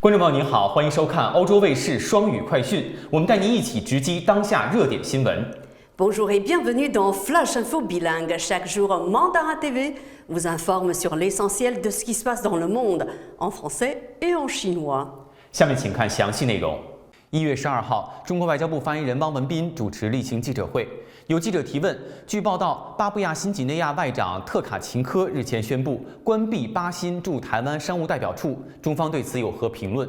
观众朋友您好，欢迎收看欧洲卫视双语快讯，我们带您一起直击当下热点新闻。Bonjour et bienvenue dans Flash Info Bilingue. Chaque jour, Mandarin TV vous informe sur l'essentiel de ce qui se passe dans le monde, en français et en chinois. 下面请看详细内容。1月12号，中国外交部发言人汪文斌主持例行记者会，有记者提问。据报道，巴布亚新几内亚外长特卡琴科日前宣布关闭巴新驻台湾商务代表处，中方对此有何评论？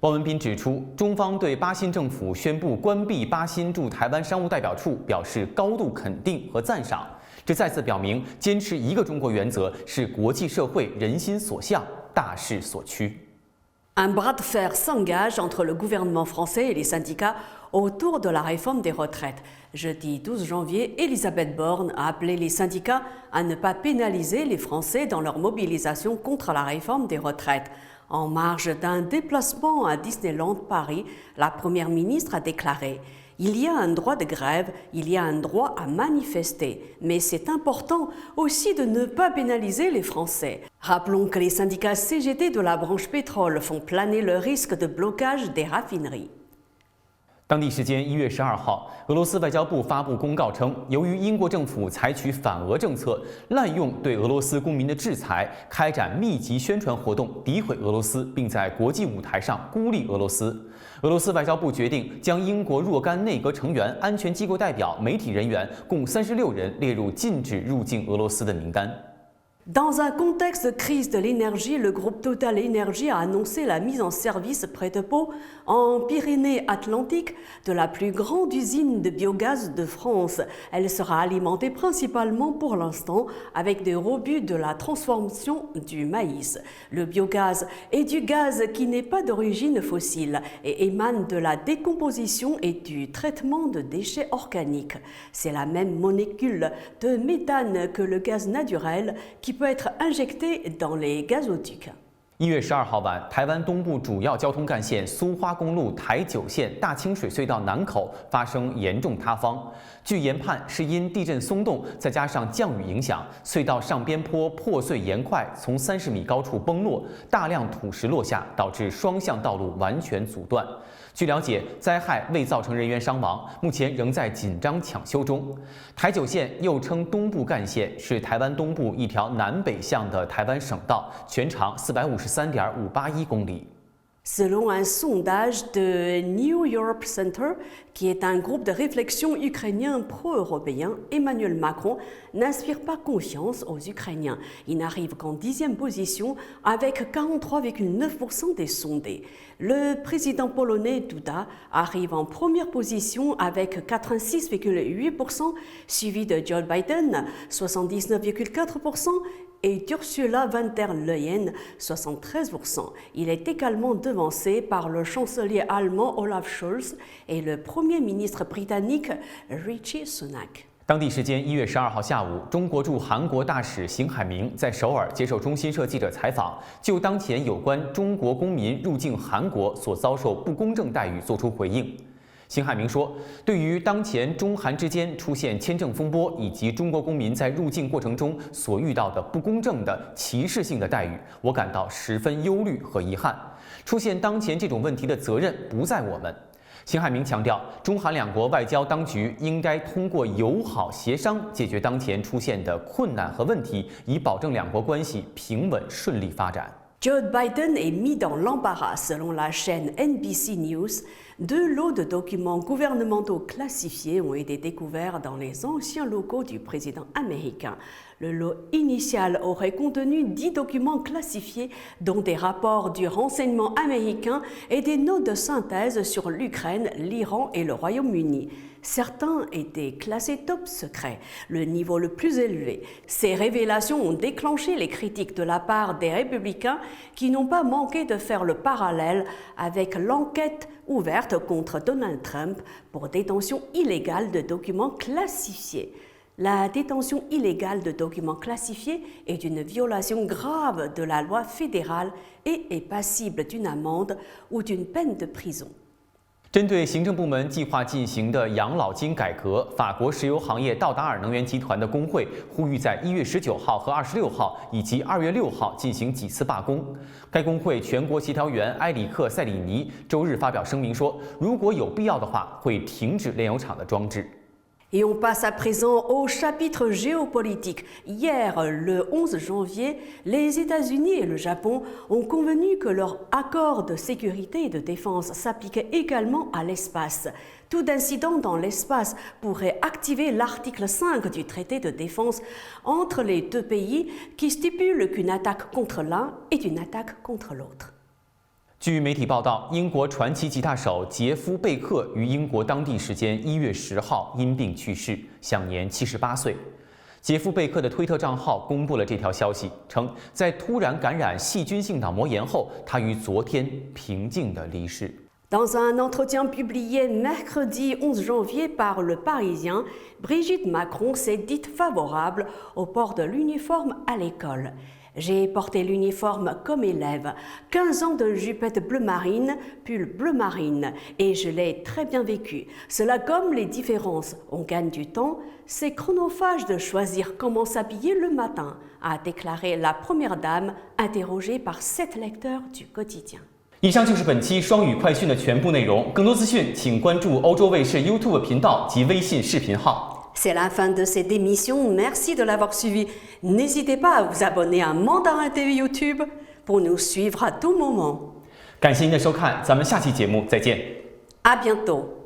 汪文斌指出，中方对巴新政府宣布关闭巴新驻台湾商务代表处表示高度肯定和赞赏，这再次表明坚持一个中国原则是国际社会人心所向、大势所趋。Un bras de fer s'engage entre le gouvernement français et les syndicats autour de la réforme des retraites. Jeudi 12 janvier, Elisabeth Borne a appelé les syndicats à ne pas pénaliser les Français dans leur mobilisation contre la réforme des retraites. En marge d'un déplacement à Disneyland Paris, la première ministre a déclaré « Il y a un droit de grève, il y a un droit à manifester, mais c'est important aussi de ne pas pénaliser les Français. » Rappelons que les syndicats CGT de la branche pétrole font planer le risque de blocage des raffineries. 当地时间1月12号，俄罗斯外交部发布公告称，由于英国政府采取反俄政策，滥用对俄罗斯公民的制裁，开展密集宣传活动，诋毁俄罗斯，并在国际舞台上孤立俄罗斯。俄罗斯外交部决定将英国若干内阁成员、安全机构代表、媒体人员共36人列入禁止入境俄罗斯的名单。Dans un contexte de crise de l'énergie, le groupe Total Energy a annoncé la mise en service près de Pau, en Pyrénées-Atlantiques, de la plus grande usine de biogaz de France. Elle sera alimentée principalement pour l'instant avec des rebuts de la transformation du maïs. Le biogaz est du gaz qui n'est pas d'origine fossile et émane de la décomposition et du traitement de déchets organiques. C'est la même molécule de méthane que le gaz naturel qui peut être injecté dans les gazoducs. 1月12号晚，台湾东部主要交通干线苏花公路台9线大清水隧道南口发生严重塌方，据研判是因地震松动，再加上降雨影响，隧道上边坡破碎岩块从30米高处崩落，大量土石落下，导致双向道路完全阻断。据了解，灾害未造成人员伤亡，目前仍在紧张抢修中。台9线又称东部干线，是台湾东部一条南北向的台湾省道，全长453.581公里。Selon un sondage de New Europe Center, qui est un groupe de réflexion ukrainien pro-européen, Emmanuel Macron n'inspire pas confiance aux Ukrainiens. Il n'arrive qu'en 10e position avec 43,9% des sondés. Le président polonais Duda arrive en première position avec 86,8%, suivi de Joe Biden, 79,4%, et Ursula von der Leyen, 73%. Il est également devancé par le chancelier allemand Olaf Scholz et le premier ministre britannique Rishi Sunak. 当地时间1月12号下午，中国驻韩国大使邢海明在首尔接受中新社记者采访，就当前有关中国公民入境韩国所遭受不公正待遇作出回应。邢海明说，对于当前中韩之间出现签证风波，以及中国公民在入境过程中所遇到的不公正的歧视性的待遇，我感到十分忧虑和遗憾。出现当前这种问题的责任不在我们。邢海明强调，中韩两国外交当局应该通过友好协商解决当前出现的困难和问题，以保证两国关系平稳顺利发展。Joe Biden est mis dans l'embarras, selon la chaîne NBC News. 2 lots de documents gouvernementaux classifiés ont été découverts dans les anciens locaux du président américain. Le lot initial aurait contenu 10 documents classifiés, dont des rapports du renseignement américain et des notes de synthèse sur l'Ukraine, l'Iran et le Royaume-Uni. Certains étaient classés top secret, le niveau le plus élevé. Ces révélations ont déclenché les critiques de la part des républicains qui n'ont pas manqué de faire le parallèle avec l'enquête ouverte contre Donald Trump pour détention illégale de documents classifiés. La détention illégale de documents classifiés est une violation grave de la loi fédérale et est passible d'une amende ou d'une peine de prison. 针对行政部门计划进行的养老金改革，法国石油行业道达尔能源集团的工会呼吁在1月19号和26号以及2月6号进行几次罢工。该工会全国协调员埃里克·塞里尼周日发表声明说，如果有必要的话，会停止炼油厂的装置。 Et on passe à présent au chapitre géopolitique. Hier, le 11 janvier, les États-Unis et le Japon ont convenu que leur accord de sécurité et de défense s'appliquait également à l'espace. Tout incident dans l'espace pourrait activer l'article 5 du traité de défense entre les deux pays qui stipule qu'une attaque contre l'un est une attaque contre l'autre. 据媒体报道，英国传奇吉他手杰夫·贝克于英国当地时间1月10号因病去世，享年78岁。杰夫·贝克的推特账号公布了这条消息，称在突然感染细菌性脑膜炎后，他于昨天平静地离世。 Dans un entretien publié mercredi 11 janvier par Le Parisien, Brigitte Macron s'est dite favorable au port de l'uniforme à l'école. J'ai porté l'uniforme comme élève, 15 ans de jupette bleu marine, pull bleu marine, et je l'ai très bien vécu. Cela gomme les différences, on gagne du temps, c'est chronophage de choisir comment s'habiller le matin, a déclaré la première dame, interrogée par 7 lecteurs du quotidien. 以上就是本期双语快讯的全部内容。更多资讯，请关注欧洲卫视 YouTube 频道及微信视频号。 C'est la fin de cette émission, merci de l'avoir suivi. N'hésitez pas à vous abonner à Mandarin TV YouTube pour nous suivre à tout moment. 感谢您的收看，咱们下期节目再见。À bientôt.